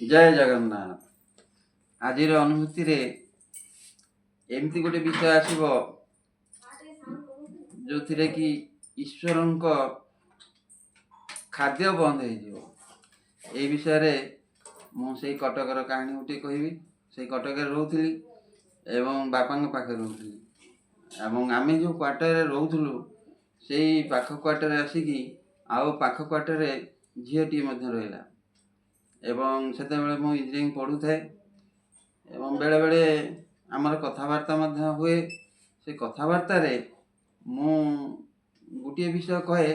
जय जगन्नाथ। आज अनुभूति रे एमती गोटे विषय आसब जो थिरे कि ईश्वर खाद्य बंद हो विषय रे मुझे कटकर कहानी गोटे कहबी। से कटक रोली एवं बापा पाखे रोली आम जो क्वार्टर रोलु से पाख क्वार्टर आसिकी आउ पाख क्वार्टर झीटी रहा एवं से इंजीनियरिंग पढ़ु थाए एवं बेले बेले आमर कथबार्ता हुए। से कथबार्ता मु गोटे विषय कहे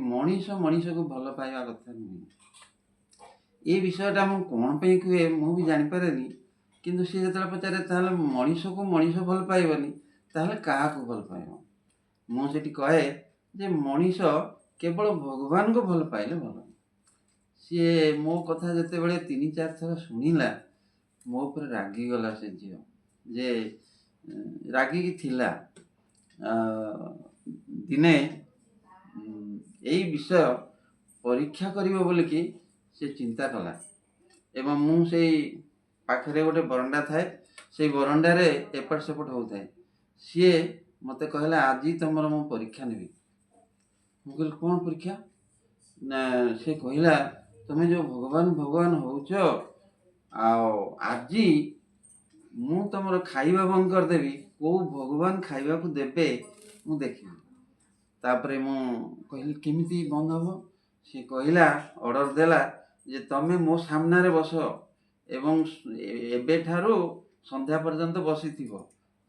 मनीष मनीष को भल पाइबा कथा नुहे। ये विषयटा मु कौन पे कहे मु भी जानीपे किंतु सी जो पचारे ताल मनीष को मनीष भल पाइबनी ताहले क्या भल पाइब। मुझे कहे जे मनीष केवल भगवान को भल पाइले भल। सी मो कथा जिते बड़े 3-4 थर शुणिला मो पर रागिगला से झील जे रागिकी थिला दिने यही विषय परीक्षा करिवो बोली कि से चिंता कला एवं मु से पाखरे गोटे बरंडा थाए से बरंडा रे एपट सेपट होता है। सी मते कहला आज तुम मु परीक्षा नेबी। मु कहली कौन परीक्षा ना से कहला तुम जो भगवान भगवान होच आज मु तुम खाइबा बंद करदेवी कौ भगवान खाइबा को देबे मु देखी। तापरे मु कहली केमिति बंद हम। सी कहला ऑर्डर देला जे तमे मो सामने रे बस एवं एबे ठारू संध्या पर्यंत बसी थिबो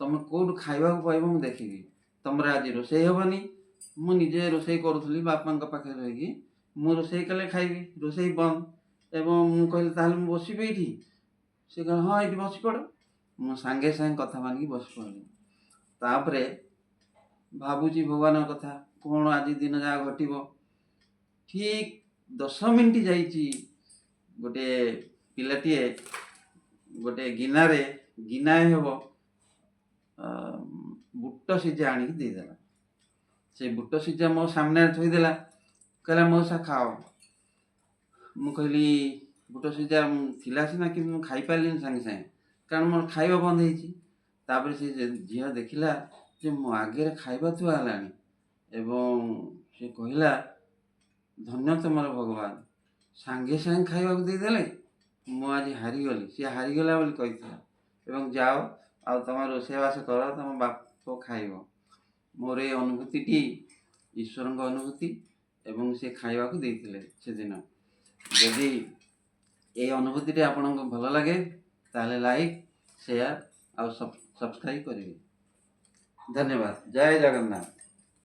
तमे कोड खाइबा को पाइबो मु देखिबी। तमरे आज रोसई हेबनी मु निजे रोसई करूथली बापा पाखे रही मु रोसई कले खाइबी रोसई बंद एवं मु कहली ताहले मु बसिबे एठी। से कह हाँ ये बस पड़। मु सांगे सांगे कथा मानिकी बस पड़ली। तापरे भावुची भगवान कथा कौन आज दिन जा घटब। ठीक 10 मिनिट जाइए गोटे पिलाटीए गोटे गिनारे गिनाए हेब बुट सिझा आनिक देदेला। से बुट सिझा मो सामने थोईदेला कहला मौसा खाओ। मु कहली बुट सिझा थिला सीना कि खाई पारली सांगे सांगे कारण मोर खाइबा बंद होईची। तापर से झील देखिला जे मो आगे खाइबा थुआ हलानी एवं से कहला धन्य तुमर भगवान सांगे सांगे खाइबा को देदेले मु आज हारीगली। सी हारीगला बोली कही एवं जाओ आ तुम रोषेईबास कर तुम बाप खाइब। मोर ये अनुभूति ईश्वर अनुभूति एवं से खाइबा को देइथिले से दिन। यदि ये अनुभूति आपन को भल लगे ताहले लाइक शेयर और सब्सक्राइब करेंगे। धन्यवाद। जय जगन्नाथ।